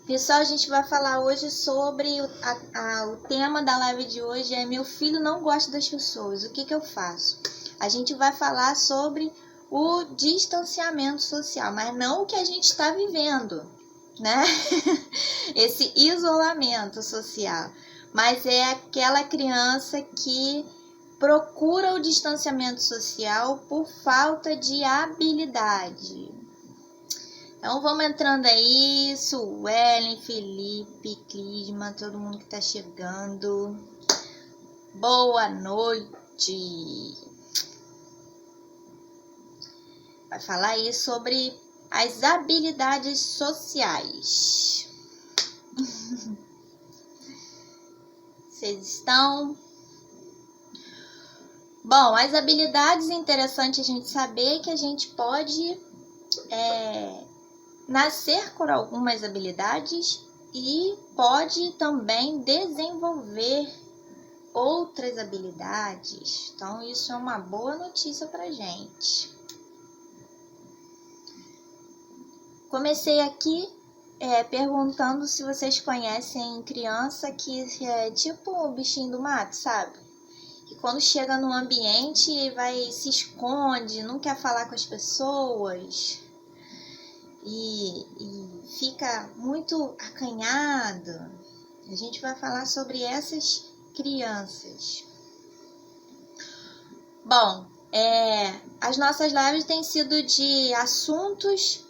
Pessoal, a gente vai falar hoje sobre o tema da live de hoje é meu filho não gosta das pessoas, o que eu faço? A gente vai falar sobre o distanciamento social, mas não o que a gente está vivendo, né? Esse isolamento social, mas é aquela criança que procura o distanciamento social por falta de habilidade. Então vamos entrando aí, Suelen, Felipe, Clisma, todo mundo que tá chegando. Boa noite. Vai falar aí sobre as habilidades sociais. Vocês estão? Bom, as habilidades, é interessante a gente saber que a gente pode nascer com algumas habilidades e pode também desenvolver outras habilidades. Então, isso é uma boa notícia pra gente. Comecei aqui perguntando se vocês conhecem criança que é tipo o bichinho do mato, sabe? Que quando chega no ambiente se esconde, não quer falar com as pessoas e fica muito acanhado. A gente vai falar sobre essas crianças. Bom, as nossas lives têm sido de assuntos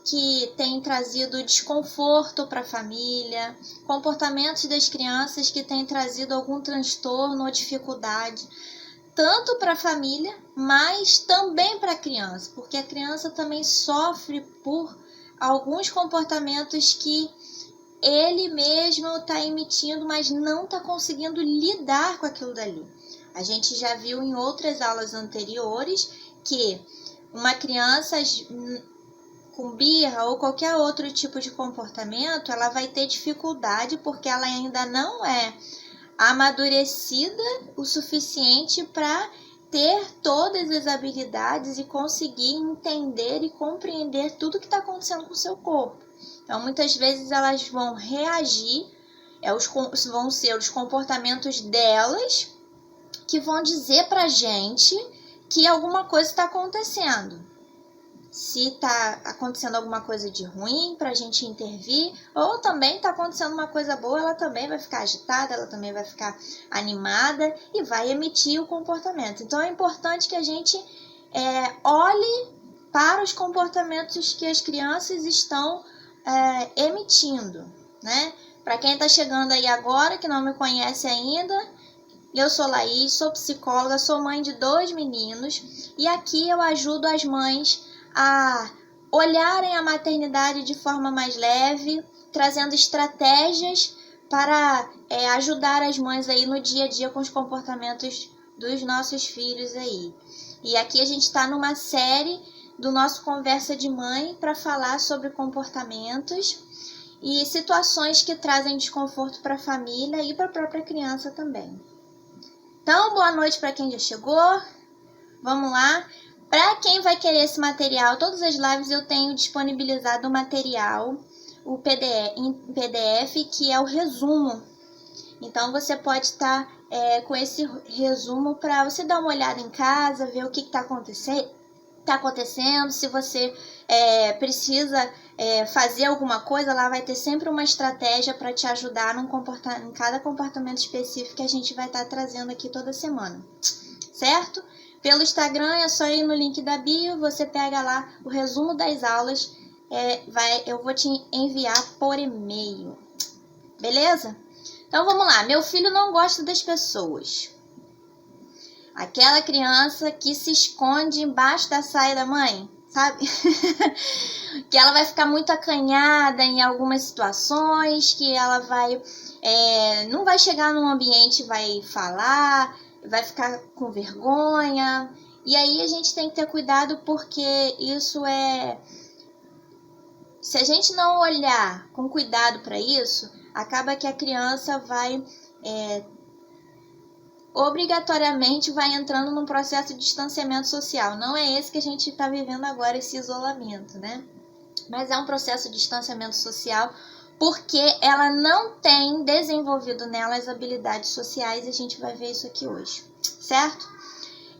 que têm trazido desconforto para a família, comportamentos das crianças que têm trazido algum transtorno ou dificuldade, tanto para a família, mas também para a criança, porque a criança também sofre por alguns comportamentos que ele mesmo está emitindo, mas não está conseguindo lidar com aquilo dali. A gente já viu em outras aulas anteriores que uma criança com birra ou qualquer outro tipo de comportamento, ela vai ter dificuldade porque ela ainda não é amadurecida o suficiente para ter todas as habilidades e conseguir entender e compreender tudo que está acontecendo com o seu corpo. Então, muitas vezes elas vão reagir, vão ser os comportamentos delas que vão dizer pra gente que alguma coisa está acontecendo. Se está acontecendo alguma coisa de ruim para a gente intervir, ou também está acontecendo uma coisa boa, ela também vai ficar agitada, ela também vai ficar animada e vai emitir o comportamento. Então é importante que a gente olhe para os comportamentos que as crianças estão emitindo, né? Para quem está chegando aí agora, que não me conhece ainda, eu sou Laís, sou psicóloga, sou mãe de 2 meninos e aqui eu ajudo as mães a olharem a maternidade de forma mais leve, trazendo estratégias para ajudar as mães aí no dia a dia com os comportamentos dos nossos filhos aí. E aqui a gente está numa série do nosso Conversa de Mãe para falar sobre comportamentos e situações que trazem desconforto para a família e para a própria criança também. Então, boa noite para quem já chegou. Vamos lá. Para quem vai querer esse material, todas as lives eu tenho disponibilizado o material, o PDF, que é o resumo. Então, você pode estar com esse resumo para você dar uma olhada em casa, ver o que está acontecendo, se você precisa fazer alguma coisa, lá vai ter sempre uma estratégia para te ajudar em cada comportamento específico que a gente vai estar trazendo aqui toda semana, certo? Pelo Instagram é só ir no link da bio, você pega lá o resumo das aulas, eu vou te enviar por e-mail, beleza? Então vamos lá, meu filho não gosta das pessoas. Aquela criança que se esconde embaixo da saia da mãe, sabe? Que ela vai ficar muito acanhada em algumas situações, que ela não vai chegar num ambiente e vai falar, vai ficar com vergonha. E aí a gente tem que ter cuidado porque isso se a gente não olhar com cuidado para isso, acaba que a criança vai obrigatoriamente entrando num processo de distanciamento social. Não é esse que a gente está vivendo agora, esse isolamento, né? Mas é um processo de distanciamento social porque ela não tem desenvolvido nela as habilidades sociais, e a gente vai ver isso aqui hoje, certo?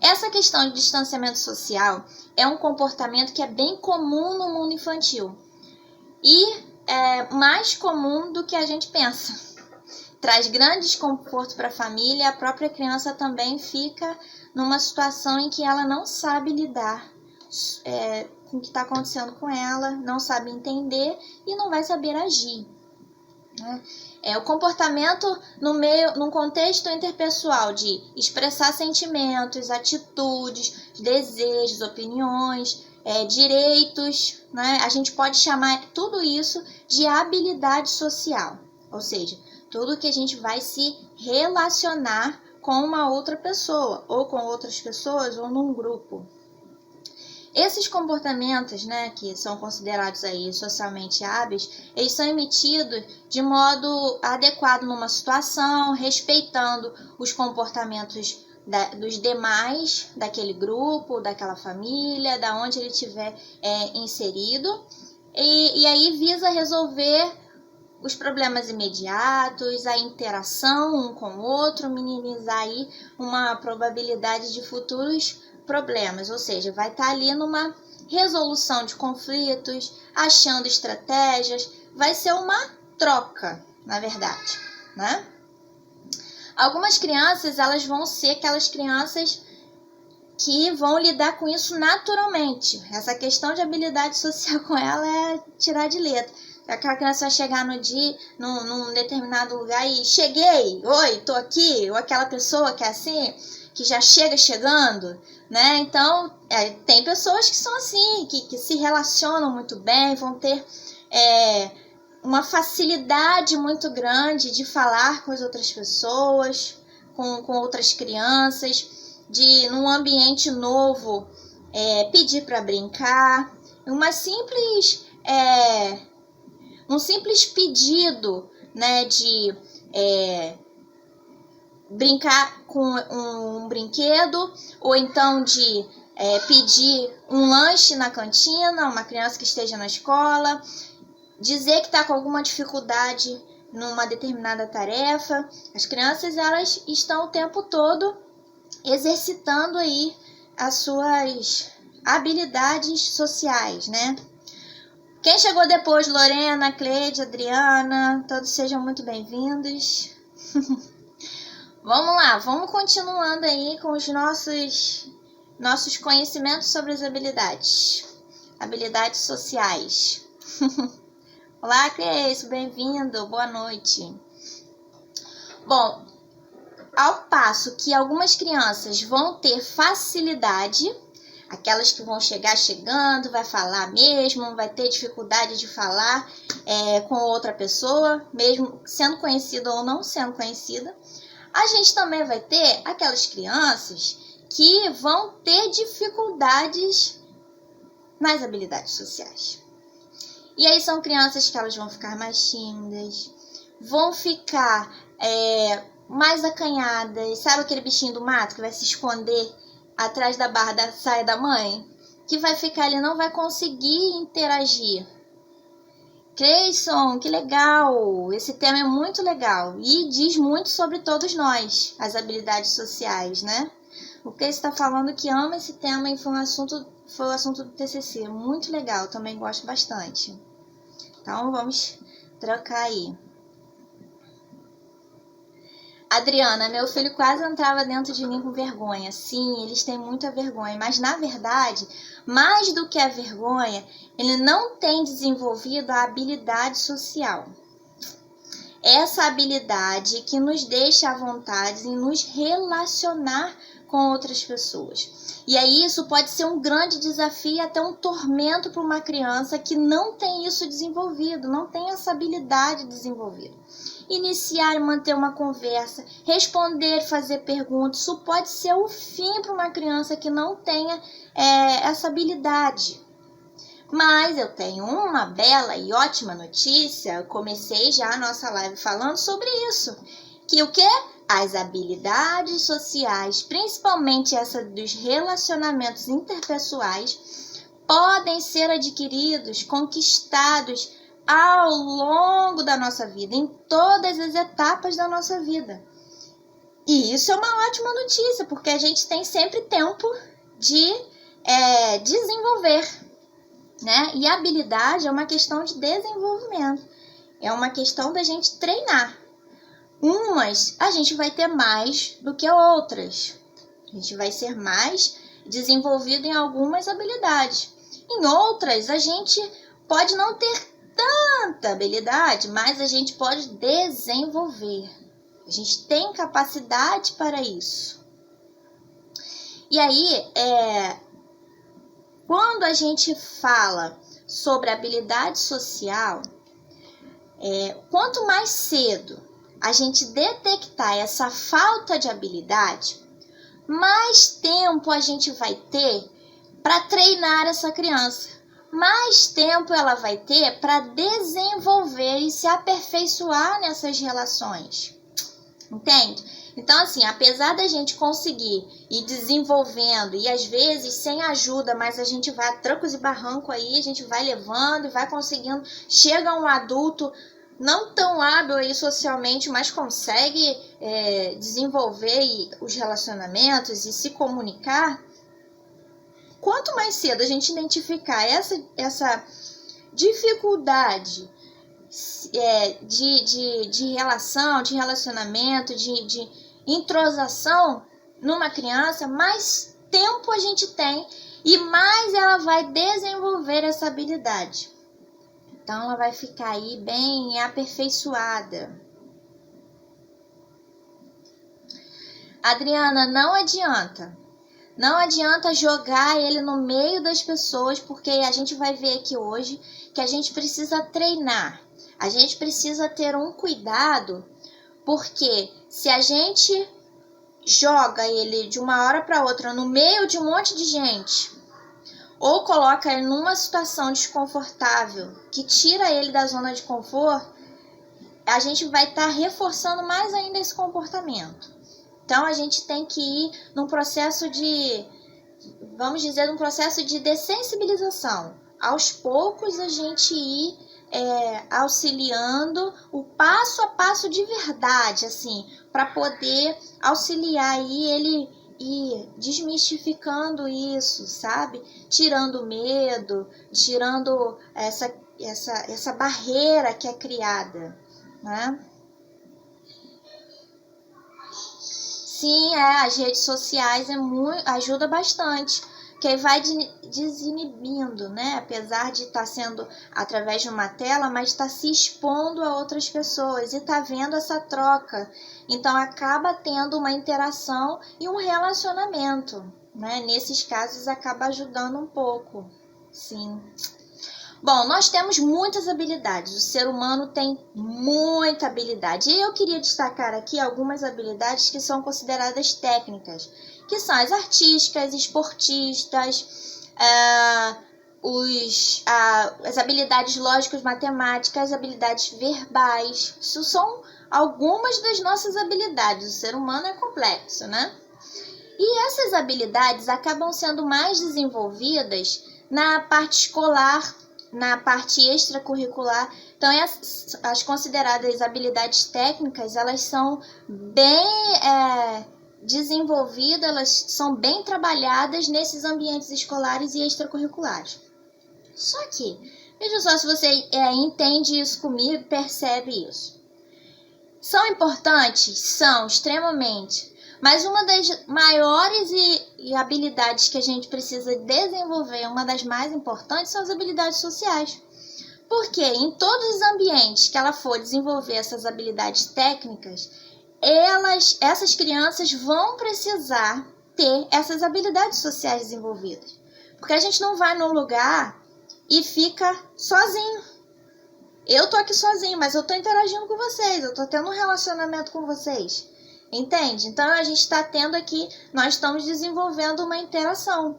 Essa questão de distanciamento social é um comportamento que é bem comum no mundo infantil e é mais comum do que a gente pensa. Traz grande desconforto para a família, e a própria criança também fica numa situação em que ela não sabe lidar com o que está acontecendo com ela, não sabe entender e não vai saber agir. O comportamento num contexto interpessoal de expressar sentimentos, atitudes, desejos, opiniões, direitos, né? A gente pode chamar tudo isso de habilidade social, ou seja, tudo que a gente vai se relacionar com uma outra pessoa, ou com outras pessoas, ou num grupo. Esses comportamentos, né, que são considerados aí socialmente hábeis, eles são emitidos de modo adequado numa situação, respeitando os comportamentos dos demais, daquele grupo, daquela família, da onde ele estiver inserido, e aí visa resolver os problemas imediatos, a interação um com o outro, minimizar aí uma probabilidade de futuros problemas, ou seja, vai estar ali numa resolução de conflitos, achando estratégias, vai ser uma troca, na verdade, né? Algumas crianças, elas vão ser aquelas crianças que vão lidar com isso naturalmente. Essa questão de habilidade social com ela é tirar de letra. Aquela criança vai chegar no dia, num determinado lugar e cheguei, oi, tô aqui, ou aquela pessoa que é assim, que já chega chegando, né? Então, tem pessoas que são assim, que se relacionam muito bem, vão ter uma facilidade muito grande de falar com as outras pessoas, com outras crianças, de num ambiente novo pedir para brincar, um simples pedido, né, de brincar com um brinquedo, ou então de pedir um lanche na cantina, uma criança que esteja na escola, dizer que está com alguma dificuldade numa determinada tarefa. As crianças, elas estão o tempo todo exercitando aí as suas habilidades sociais, né? Quem chegou depois, Lorena, Cleide, Adriana, todos sejam muito bem-vindos. Vamos lá, vamos continuando aí com os nossos conhecimentos sobre as habilidades sociais. Olá, Cris, bem-vindo, boa noite. Bom, ao passo que algumas crianças vão ter facilidade, aquelas que vão chegar chegando, vai falar mesmo, vai ter dificuldade de falar com outra pessoa, mesmo sendo conhecida ou não sendo conhecida. A gente também vai ter aquelas crianças que vão ter dificuldades nas habilidades sociais. E aí são crianças que elas vão ficar mais tímidas, vão ficar mais acanhadas, sabe aquele bichinho do mato que vai se esconder atrás da barra da saia da mãe? Que vai ficar ali, não vai conseguir interagir. Creyson, que legal! Esse tema é muito legal e diz muito sobre todos nós, as habilidades sociais, né? O que você está falando que ama esse tema e foi o assunto do TCC. Muito legal, também gosto bastante. Então, vamos trocar aí. Adriana, meu filho quase entrava dentro de mim com vergonha. Sim, eles têm muita vergonha, mas na verdade, mais do que a vergonha, ele não tem desenvolvido a habilidade social. Essa habilidade que nos deixa à vontade em nos relacionar com outras pessoas. E aí isso pode ser um grande desafio, até um tormento para uma criança que não tem isso desenvolvido, não tem essa habilidade desenvolvida. Iniciar e manter uma conversa, responder, fazer perguntas, isso pode ser o fim para uma criança que não tenha essa habilidade. Mas eu tenho uma bela e ótima notícia, eu comecei já a nossa live falando sobre isso, que o quê? As habilidades sociais, principalmente essa dos relacionamentos interpessoais, podem ser adquiridos, conquistados ao longo da nossa vida, em todas as etapas da nossa vida. E isso é uma ótima notícia, porque a gente tem sempre tempo de desenvolver, né? E habilidade é uma questão de desenvolvimento, é uma questão da gente treinar. Umas a gente vai ter mais do que outras, a gente vai ser mais desenvolvido em algumas habilidades. Em outras, a gente pode não ter tanta habilidade, mas a gente pode desenvolver. A gente tem capacidade para isso. E aí, quando a gente fala sobre habilidade social, quanto mais cedo a gente detectar essa falta de habilidade, mais tempo a gente vai ter para treinar essa criança. Mais tempo ela vai ter para desenvolver e se aperfeiçoar nessas relações. Entende? Então, assim, apesar da gente conseguir ir desenvolvendo, e às vezes sem ajuda, mas a gente vai a trancos e barranco aí, a gente vai levando e vai conseguindo. Chega um adulto não tão hábil aí socialmente, mas consegue desenvolver os relacionamentos e se comunicar. Quanto mais cedo a gente identificar essa dificuldade de relação, de relacionamento, de entrosação numa criança, mais tempo a gente tem e mais ela vai desenvolver essa habilidade. Então, ela vai ficar aí bem aperfeiçoada. Adriana, não adianta. Não adianta jogar ele no meio das pessoas, porque a gente vai ver aqui hoje que a gente precisa treinar. A gente precisa ter um cuidado, porque se a gente joga ele de uma hora para outra no meio de um monte de gente, ou coloca ele numa situação desconfortável que tira ele da zona de conforto, a gente vai estar reforçando mais ainda esse comportamento. Então, a gente tem que ir num processo vamos dizer, num processo de dessensibilização. Aos poucos, a gente ir auxiliando o passo a passo de verdade, assim, para poder auxiliar aí ele ir desmistificando isso, sabe? Tirando o medo, tirando essa barreira que é criada, né? Sim, as redes sociais ajuda bastante, que aí vai desinibindo, né? Apesar de estar sendo através de uma tela, mas está se expondo a outras pessoas e está vendo essa troca. Então, acaba tendo uma interação e um relacionamento, né? Nesses casos, acaba ajudando um pouco, sim. Bom, nós temos muitas habilidades, o ser humano tem muita habilidade. E eu queria destacar aqui algumas habilidades que são consideradas técnicas, que são as artísticas, esportistas, as habilidades lógicas, matemáticas, as habilidades verbais. Isso são algumas das nossas habilidades. O ser humano é complexo, né? E essas habilidades acabam sendo mais desenvolvidas na parte escolar, na parte extracurricular. Então, as consideradas habilidades técnicas, elas são bem desenvolvidas, elas são bem trabalhadas nesses ambientes escolares e extracurriculares. Só que, veja só se você entende isso comigo, percebe isso. São importantes? São, extremamente. Mas uma das maiores habilidades que a gente precisa desenvolver, uma das mais importantes, são as habilidades sociais. Porque em todos os ambientes que ela for desenvolver essas habilidades técnicas, essas crianças vão precisar ter essas habilidades sociais desenvolvidas. Porque a gente não vai num lugar e fica sozinho. Eu tô aqui sozinho, mas eu tô interagindo com vocês, eu tô tendo um relacionamento com vocês. Entende? Então, a gente está tendo aqui, nós estamos desenvolvendo uma interação.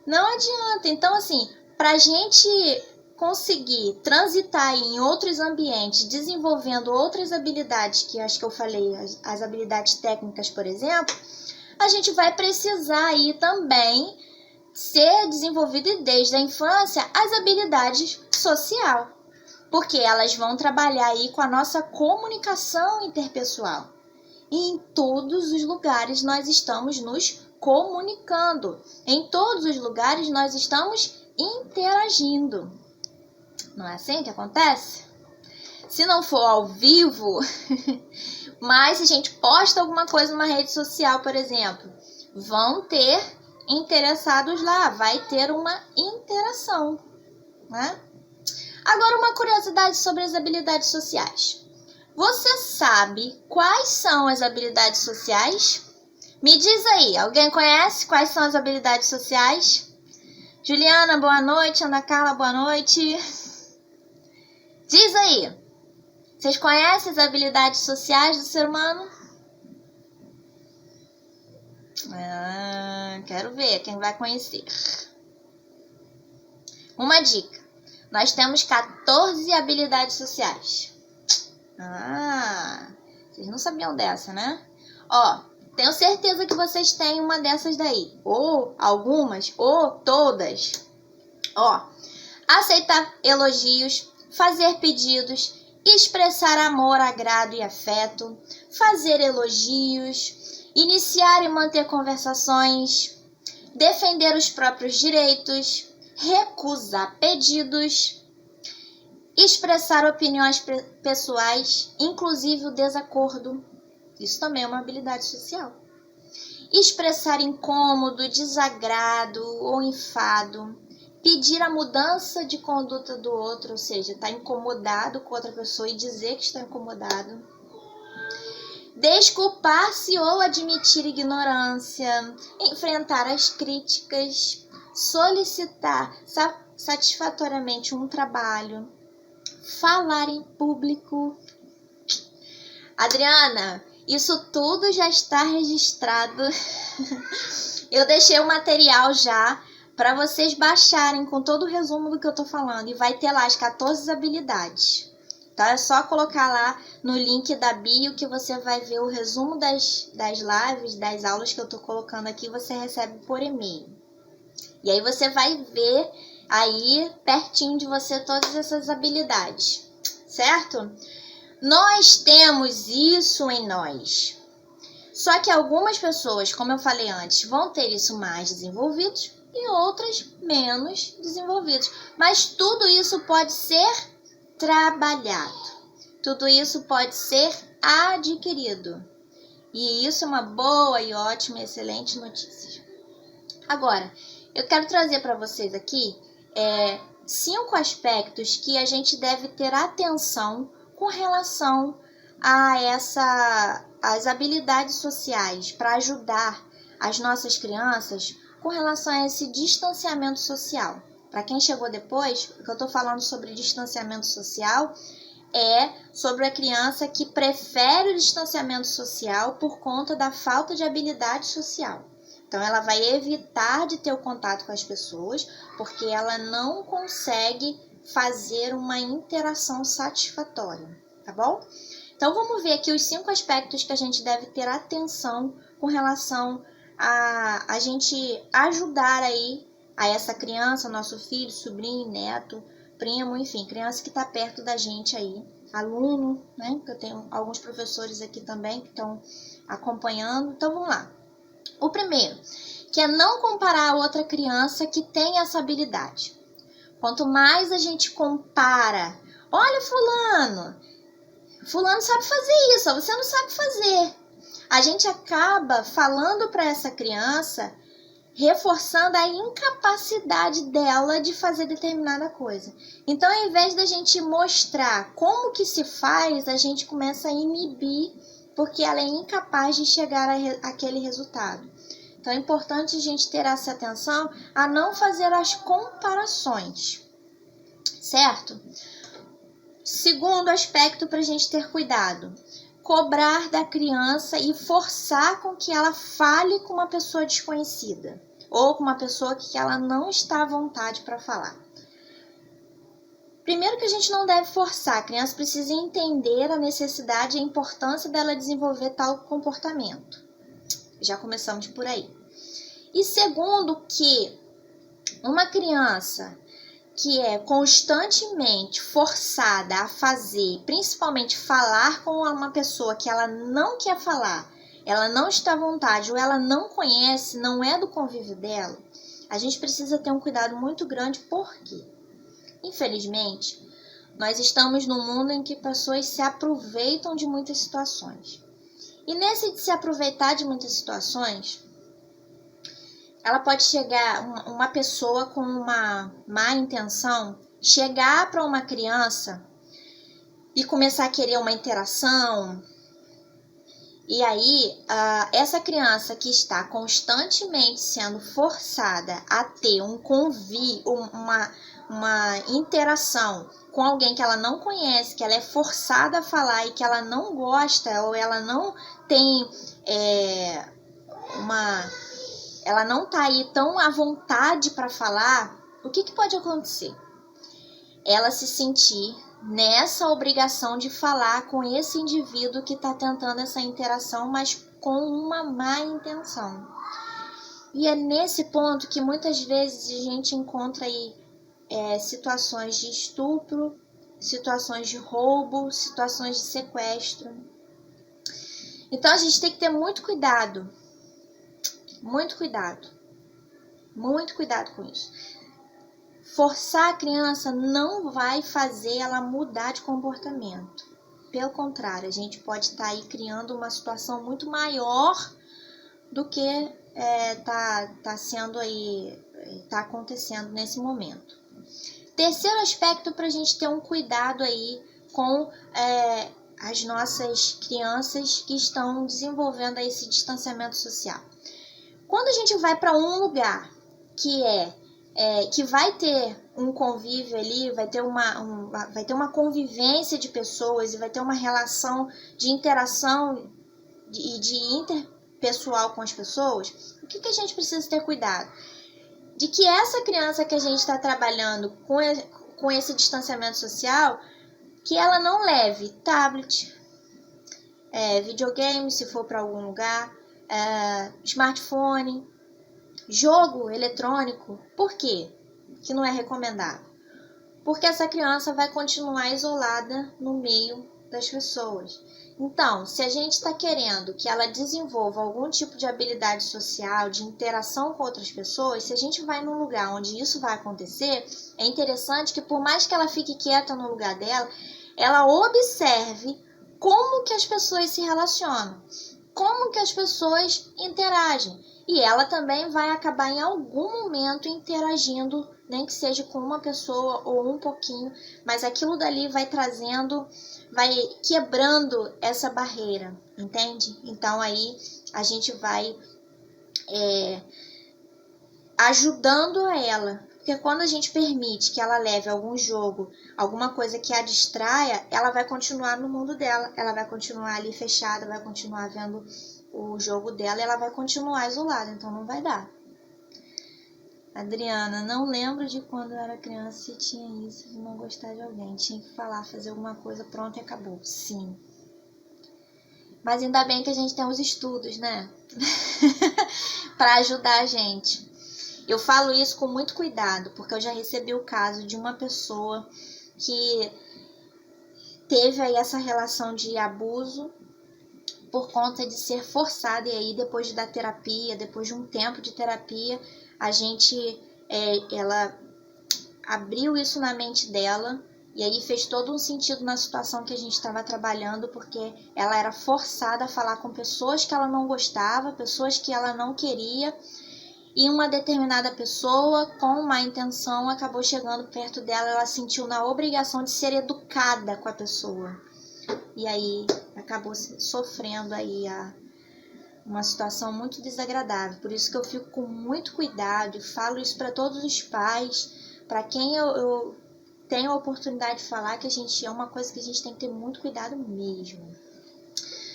Não adianta. Então, assim, para a gente conseguir transitar em outros ambientes, desenvolvendo outras habilidades, que acho que eu falei, as habilidades técnicas, por exemplo, a gente vai precisar aí também ser desenvolvido desde a infância as habilidades social. Porque elas vão trabalhar aí com a nossa comunicação interpessoal. E em todos os lugares nós estamos nos comunicando. Em todos os lugares nós estamos interagindo. Não é assim que acontece? Se não for ao vivo, mas se a gente posta alguma coisa numa rede social, por exemplo, vão ter interessados lá, vai ter uma interação, né? Agora, uma curiosidade sobre as habilidades sociais. Você sabe quais são as habilidades sociais? Me diz aí, alguém conhece quais são as habilidades sociais? Juliana, boa noite. Ana Carla, boa noite. Diz aí, vocês conhecem as habilidades sociais do ser humano? Quero ver quem vai conhecer. Uma dica. Nós temos 14 habilidades sociais. Vocês não sabiam dessa, né? Ó, tenho certeza que vocês têm uma dessas daí. Ou algumas, ou todas. Ó, aceitar elogios, fazer pedidos, expressar amor, agrado e afeto, fazer elogios, iniciar e manter conversações, defender os próprios direitos, recusar pedidos, expressar opiniões pessoais, inclusive o desacordo. Isso também é uma habilidade social. Expressar incômodo, desagrado ou enfado. Pedir a mudança de conduta do outro, ou seja, estar incomodado com outra pessoa e dizer que está incomodado. Desculpar-se ou admitir ignorância. Enfrentar as críticas. Solicitar satisfatoriamente um trabalho. Falar em público. Adriana, isso tudo já está registrado. Eu deixei o material já para vocês baixarem com todo o resumo do que eu tô falando. E vai ter lá as 14 habilidades. Tá? É só colocar lá no link da bio que você vai ver o resumo das lives, das aulas que eu tô colocando aqui. Você recebe por e-mail. E aí você vai ver aí pertinho de você todas essas habilidades. Certo? Nós temos isso em nós. Só que algumas pessoas, como eu falei antes, vão ter isso mais desenvolvidos e outras menos desenvolvidos. Mas tudo isso pode ser trabalhado. Tudo isso pode ser adquirido. E isso é uma boa e ótima, excelente notícia. Agora, eu quero trazer para vocês aqui 5 aspectos que a gente deve ter atenção com relação a as habilidades sociais para ajudar as nossas crianças com relação a esse distanciamento social. Para quem chegou depois, o que eu estou falando sobre distanciamento social é sobre a criança que prefere o distanciamento social por conta da falta de habilidade social. Então, ela vai evitar de ter o contato com as pessoas porque ela não consegue fazer uma interação satisfatória, tá bom? Então, vamos ver aqui os 5 aspectos que a gente deve ter atenção com relação a gente ajudar aí a essa criança, nosso filho, sobrinho, neto, primo, enfim, criança que está perto da gente aí, aluno, né? Que eu tenho alguns professores aqui também que estão acompanhando. Então, vamos lá. O primeiro, que é não comparar a outra criança que tem essa habilidade. Quanto mais a gente compara, olha fulano sabe fazer isso, você não sabe fazer. A gente acaba falando para essa criança, reforçando a incapacidade dela de fazer determinada coisa. Então, ao invés da gente mostrar como que se faz, a gente começa a inibir, porque ela é incapaz de chegar àquele resultado. Então, é importante a gente ter essa atenção a não fazer as comparações, certo? Segundo aspecto para a gente ter cuidado, cobrar da criança e forçar com que ela fale com uma pessoa desconhecida ou com uma pessoa que ela não está à vontade para falar. Primeiro que a gente não deve forçar, a criança precisa entender a necessidade e a importância dela desenvolver tal comportamento. Já começamos por aí. E segundo que uma criança que é constantemente forçada a fazer, principalmente falar com uma pessoa que ela não quer falar, ela não está à vontade ou ela não conhece, não é do convívio dela, a gente precisa ter um cuidado muito grande, porque, infelizmente, nós estamos num mundo em que pessoas se aproveitam de muitas situações. E nesse de se aproveitar de muitas situações, ela pode chegar, uma pessoa com uma má intenção, chegar para uma criança e começar a querer uma interação. E aí, essa criança que está constantemente sendo forçada a ter um convívio, uma interação com alguém que ela não conhece, que ela é forçada a falar e que ela não gosta, ou ela não tem ela não tá aí tão à vontade para falar, o que pode acontecer? Ela se sentir nessa obrigação de falar com esse indivíduo que está tentando essa interação, mas com uma má intenção. E é nesse ponto que muitas vezes a gente encontra aí situações de estupro, situações de roubo, situações de sequestro. Então a gente tem que ter muito cuidado. Muito cuidado com isso. Forçar a criança não vai fazer ela mudar de comportamento. Pelo contrário, a gente pode estar aí criando uma situação muito maior do que tá acontecendo nesse momento. Terceiro aspecto para a gente ter um cuidado aí com as nossas crianças que estão desenvolvendo aí esse distanciamento social. Quando a gente vai para um lugar que vai ter um convívio ali, vai ter uma convivência de pessoas e vai ter uma relação de interação e de interpessoal com as pessoas, o que a gente precisa ter cuidado? De que essa criança que a gente está trabalhando com esse distanciamento social, que ela não leve tablet, videogame se for para algum lugar, smartphone, jogo eletrônico. Por quê que não é recomendado? Porque essa criança vai continuar isolada no meio das pessoas. Então, se a gente está querendo que ela desenvolva algum tipo de habilidade social, de interação com outras pessoas, se a gente vai num lugar onde isso vai acontecer, é interessante que, por mais que ela fique quieta no lugar dela, ela observe como que as pessoas se relacionam, como que as pessoas interagem. E ela também vai acabar em algum momento interagindo, nem que seja com uma pessoa ou um pouquinho, mas aquilo dali vai trazendo, vai quebrando essa barreira, entende? Então aí a gente vai ajudando ela. Porque quando a gente permite que ela leve algum jogo, alguma coisa que a distraia, ela vai continuar no mundo dela, ela vai continuar ali fechada, vai continuar vendo o jogo dela e ela vai continuar isolada, então não vai dar. Adriana, não lembro de quando eu era criança e tinha isso de não gostar de alguém, tinha que falar, fazer alguma coisa, pronto e acabou. Sim. Mas ainda bem que a gente tem os estudos, né? para ajudar a gente. Eu falo isso com muito cuidado, porque eu já recebi o caso de uma pessoa que teve aí essa relação de abuso por conta de ser forçada, e aí depois da terapia, depois de um tempo de terapia, ela abriu isso na mente dela, e aí fez todo um sentido na situação que a gente estava trabalhando, porque ela era forçada a falar com pessoas que ela não gostava, pessoas que ela não queria, e uma determinada pessoa com má intenção acabou chegando perto dela, ela sentiu na obrigação de ser educada com a pessoa. E aí acabou sofrendo aí uma situação muito desagradável. Por isso que eu fico com muito cuidado e falo isso para todos os pais, para quem eu tenho a oportunidade de falar, que é uma coisa que a gente tem que ter muito cuidado mesmo.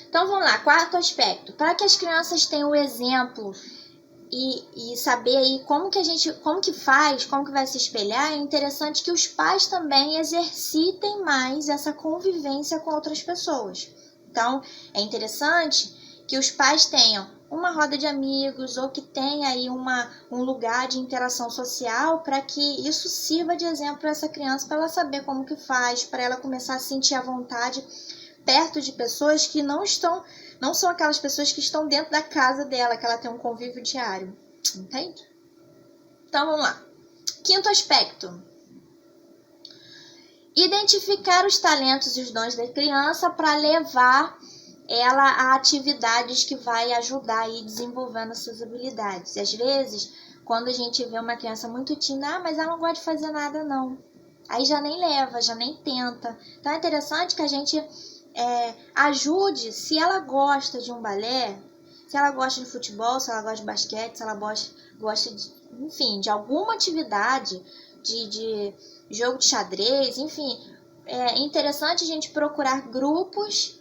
Então vamos lá, quarto aspecto. Para que as crianças tenham o exemplo e saber aí como que vai se espelhar, é interessante que os pais também exercitem mais essa convivência com outras pessoas. Então, é interessante que os pais tenham uma roda de amigos ou que tenha aí um lugar de interação social, para que isso sirva de exemplo para essa criança, para ela saber como que faz, para ela começar a sentir a vontade perto de pessoas que não são aquelas pessoas que estão dentro da casa dela, que ela tem um convívio diário, entende? Então vamos lá. Quinto aspecto: identificar os talentos e os dons da criança para levar ela a atividades que vai ajudar aí desenvolvendo essas habilidades. E às vezes, quando a gente vê uma criança muito tímida, mas ela não gosta de fazer nada não. Aí já nem leva, já nem tenta. Então é interessante que a gente ajude, se ela gosta de um balé, se ela gosta de futebol, se ela gosta de basquete, se ela gosta de, enfim, de alguma atividade, de jogo de xadrez, enfim, é interessante a gente procurar grupos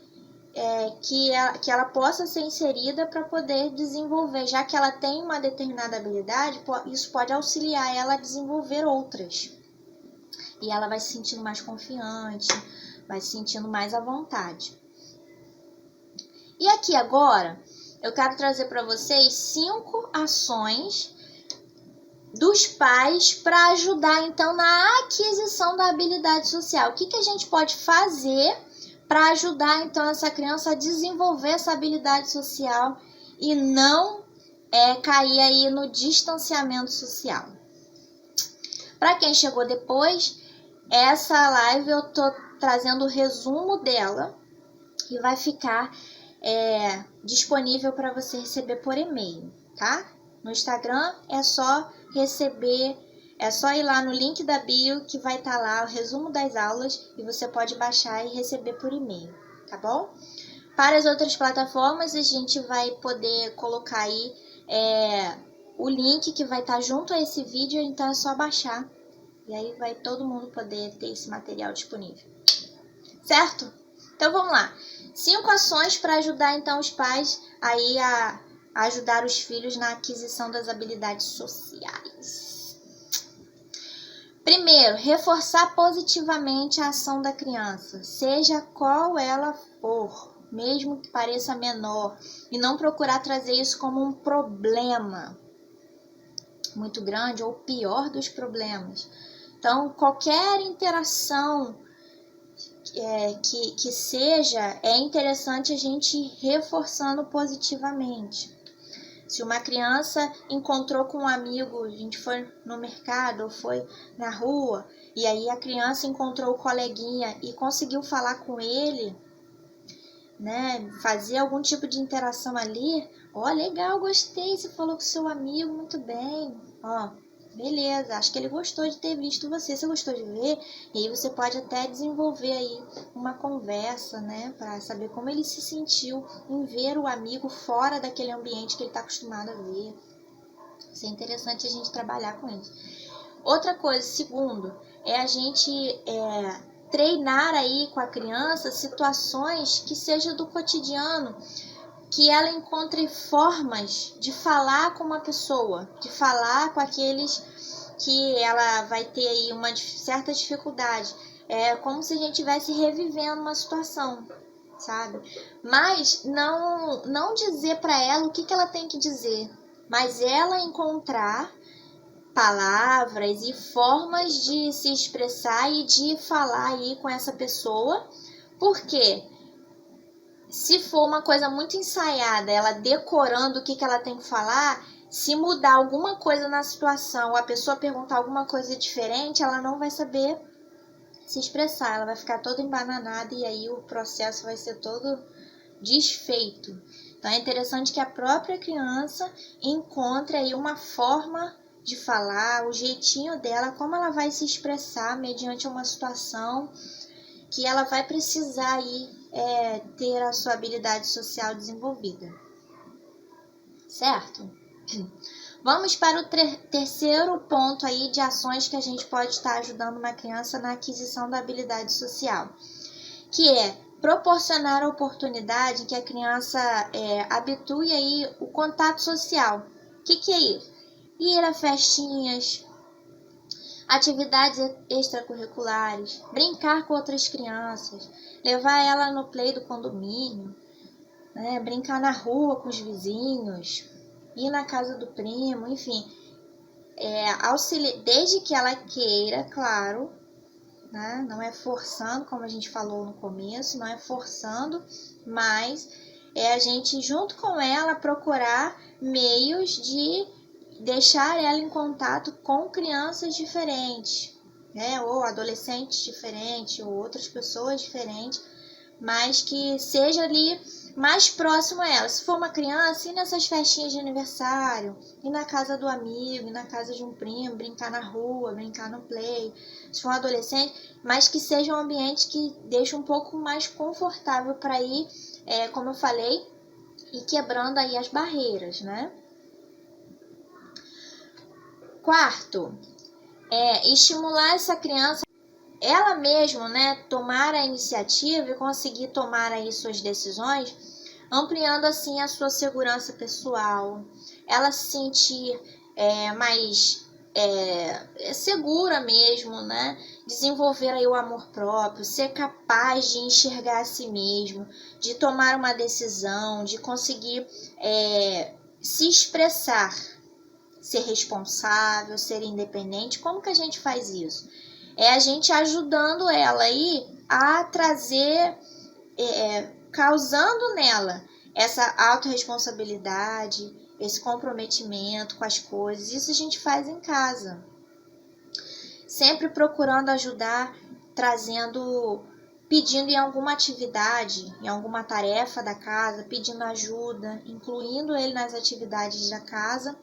que ela possa ser inserida para poder desenvolver, já que ela tem uma determinada habilidade, isso pode auxiliar ela a desenvolver outras. E ela vai se sentindo mais confiante, vai se sentindo mais à vontade. E aqui agora, eu quero trazer para vocês 5 ações dos pais para ajudar então na aquisição da habilidade social. O que a gente pode fazer para ajudar então essa criança a desenvolver essa habilidade social e não cair aí no distanciamento social? Para quem chegou depois, essa live eu tô trazendo o resumo dela e vai ficar disponível para você receber por e-mail, tá? No Instagram é só receber, é só ir lá no link da bio que vai estar lá o resumo das aulas e você pode baixar e receber por e-mail, tá bom? Para as outras plataformas a gente vai poder colocar aí o link que vai estar junto a esse vídeo, então é só baixar e aí vai todo mundo poder ter esse material disponível, certo? Então vamos lá. 5 ações para ajudar então os pais aí a ajudar os filhos na aquisição das habilidades sociais. Primeiro, reforçar positivamente a ação da criança, seja qual ela for, mesmo que pareça menor, e não procurar trazer isso como um problema muito grande ou o pior dos problemas. Então, qualquer interação que seja, é interessante a gente ir reforçando positivamente. Se uma criança encontrou com um amigo, a gente foi no mercado ou foi na rua, e aí a criança encontrou o coleguinha e conseguiu falar com ele, né, fazer algum tipo de interação ali, legal, gostei, você falou com seu amigo, muito bem, beleza, acho que ele gostou de ter visto você gostou de ver, e aí você pode até desenvolver aí uma conversa, né, para saber como ele se sentiu em ver o amigo fora daquele ambiente que ele está acostumado a ver. Isso é interessante a gente trabalhar com isso. Outra coisa, segundo, é a gente treinar aí com a criança situações que sejam do cotidiano, que ela encontre formas de falar com uma pessoa, de falar com aqueles que ela vai ter aí uma certa dificuldade. É como se a gente estivesse revivendo uma situação, sabe? Mas não dizer para ela o que ela tem que dizer, mas ela encontrar palavras e formas de se expressar e de falar aí com essa pessoa, porque se for uma coisa muito ensaiada, ela decorando o que ela tem que falar, se mudar alguma coisa na situação, ou a pessoa perguntar alguma coisa diferente, ela não vai saber se expressar, ela vai ficar toda embananada e aí o processo vai ser todo desfeito. Então é interessante que a própria criança encontre aí uma forma de falar, o jeitinho dela, como ela vai se expressar mediante uma situação que ela vai precisar aí ter a sua habilidade social desenvolvida, certo? Vamos para o terceiro ponto aí de ações que a gente pode estar ajudando uma criança na aquisição da habilidade social, que é proporcionar a oportunidade em que a criança habitue aí o contato social. O que é isso? Ir a festinhas, atividades extracurriculares, brincar com outras crianças, levar ela no play do condomínio, né? Brincar na rua com os vizinhos, ir na casa do primo, enfim. Desde que ela queira, claro, né? Não é forçando, como a gente falou no começo, não é forçando, mas é a gente, junto com ela, procurar meios de deixar ela em contato com crianças diferentes, né? Ou adolescentes diferentes, ou outras pessoas diferentes, mas que seja ali mais próximo a ela. Se for uma criança, ir nessas festinhas de aniversário, ir na casa do amigo, ir na casa de um primo, brincar na rua, brincar no play. Se for um adolescente, mas que seja um ambiente que deixe um pouco mais confortável para ir, como eu falei, e quebrando aí as barreiras, né? Quarto, estimular essa criança ela mesma, né, tomar a iniciativa e conseguir tomar aí suas decisões, ampliando assim a sua segurança pessoal, ela se sentir mais segura mesmo, né, desenvolver aí o amor próprio, ser capaz de enxergar a si mesmo, de tomar uma decisão, de conseguir se expressar, ser responsável, ser independente. Como que a gente faz isso? É a gente ajudando ela aí a trazer, causando nela essa autorresponsabilidade, esse comprometimento com as coisas. Isso a gente faz em casa. Sempre procurando ajudar, pedindo em alguma atividade, em alguma tarefa da casa, pedindo ajuda, incluindo ele nas atividades da casa,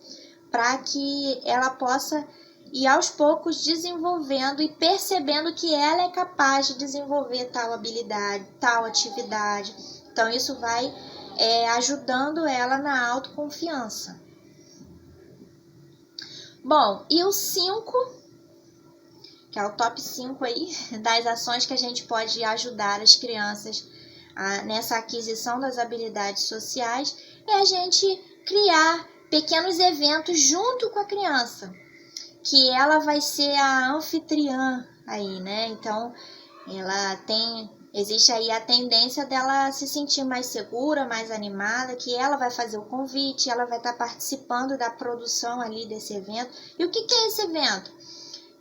para que ela possa ir aos poucos desenvolvendo e percebendo que ela é capaz de desenvolver tal habilidade, tal atividade. Então, isso vai ajudando ela na autoconfiança. Bom, e o 5, que é o top 5 aí, das ações que a gente pode ajudar as crianças nessa aquisição das habilidades sociais, é a gente criar pequenos eventos junto com a criança, que ela vai ser a anfitriã aí, né? Então, existe aí a tendência dela se sentir mais segura, mais animada, que ela vai fazer o convite, ela vai estar participando da produção ali desse evento. E o que é esse evento?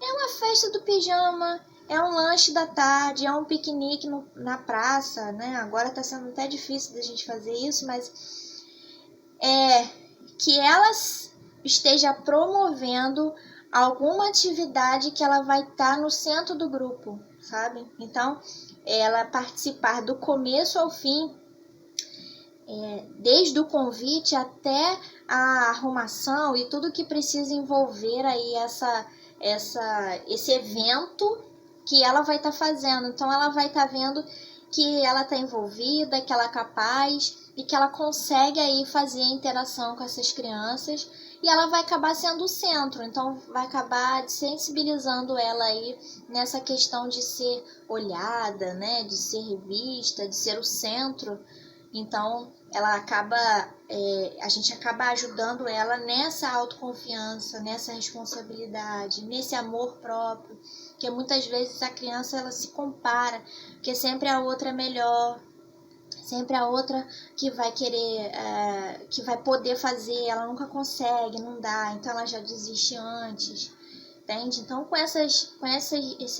É uma festa do pijama, é um lanche da tarde, é um piquenique na praça, né? Agora está sendo até difícil da gente fazer isso, mas que ela esteja promovendo alguma atividade que ela vai estar no centro do grupo, sabe? Então, ela participar do começo ao fim, desde o convite até a arrumação e tudo que precisa envolver aí esse evento que ela vai estar fazendo. Então, ela vai estar vendo que ela está envolvida, que ela é capaz e que ela consegue aí fazer a interação com essas crianças, e ela vai acabar sendo o centro. Então, vai acabar sensibilizando ela aí nessa questão de ser olhada, né, de ser revista, de ser o centro. Então, a gente acaba ajudando ela nessa autoconfiança, nessa responsabilidade, nesse amor próprio, porque muitas vezes a criança ela se compara, porque sempre a outra é melhor, sempre a outra que vai querer, que vai poder fazer, ela nunca consegue, não dá, então ela já desiste antes, entende? Então, com essas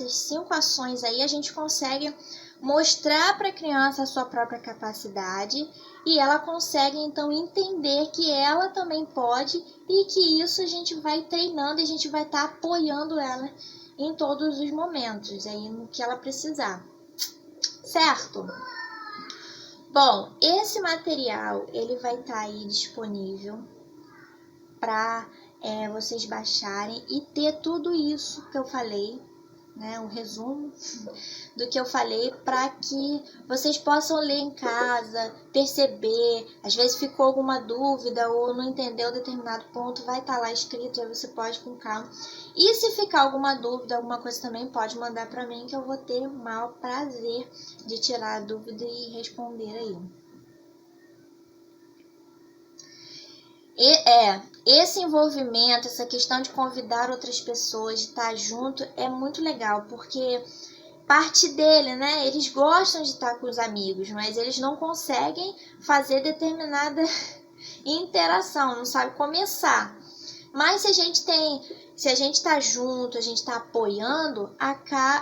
5 ações aí, a gente consegue mostrar para a criança a sua própria capacidade, e ela consegue então entender que ela também pode, e que isso a gente vai treinando e a gente vai estar apoiando ela em todos os momentos, aí no que ela precisar, certo? Bom, esse material ele vai estar aí disponível para vocês baixarem e ter tudo isso que eu falei, né, um resumo do que eu falei, para que vocês possam ler em casa, perceber, às vezes ficou alguma dúvida ou não entendeu determinado ponto, vai estar lá escrito, aí você pode com calma. E se ficar alguma dúvida, alguma coisa também, pode mandar para mim, que eu vou ter o maior prazer de tirar a dúvida e responder aí. Esse envolvimento, essa questão de convidar outras pessoas, de estar junto, é muito legal, porque parte dele, né? Eles gostam de estar com os amigos, mas eles não conseguem fazer determinada interação, não sabe começar. Mas se a gente tá junto, a gente tá apoiando,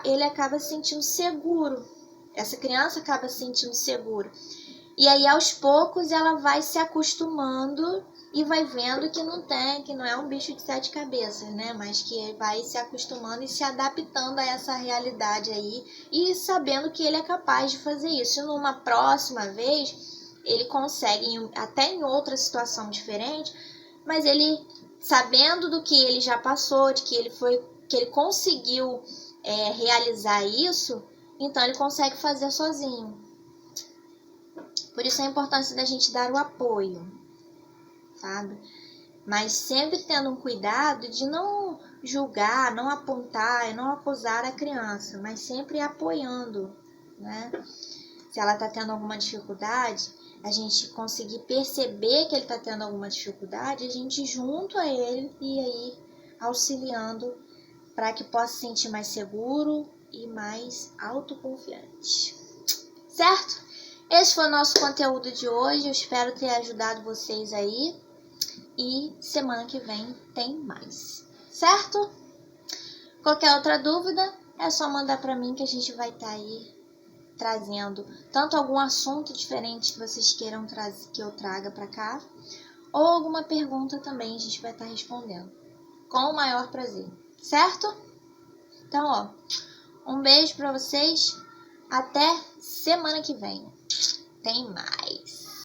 ele acaba se sentindo seguro. Essa criança acaba se sentindo seguro. E aí, aos poucos, ela vai se acostumando e vai vendo que não é um bicho de 7 cabeças, né? Mas que vai se acostumando e se adaptando a essa realidade aí e sabendo que ele é capaz de fazer isso. E numa próxima vez, ele consegue, até em outra situação diferente, mas ele, sabendo do que ele já passou, de que ele conseguiu realizar isso, então ele consegue fazer sozinho. Por isso a importância da gente dar o apoio, sabe? Mas sempre tendo um cuidado de não julgar, não apontar, não acusar a criança, mas sempre apoiando, né? Se ela está tendo alguma dificuldade, a gente conseguir perceber que ele está tendo alguma dificuldade, a gente junto a ele e aí auxiliando para que possa se sentir mais seguro e mais autoconfiante. Certo? Esse foi o nosso conteúdo de hoje. Eu espero ter ajudado vocês aí. E semana que vem tem mais. Certo? Qualquer outra dúvida, é só mandar para mim que a gente vai estar aí trazendo tanto algum assunto diferente que vocês queiram que eu traga para cá, ou alguma pergunta também a gente vai estar respondendo. Com o maior prazer. Certo? Então, ó, um beijo para vocês. Até semana que vem. Tem mais.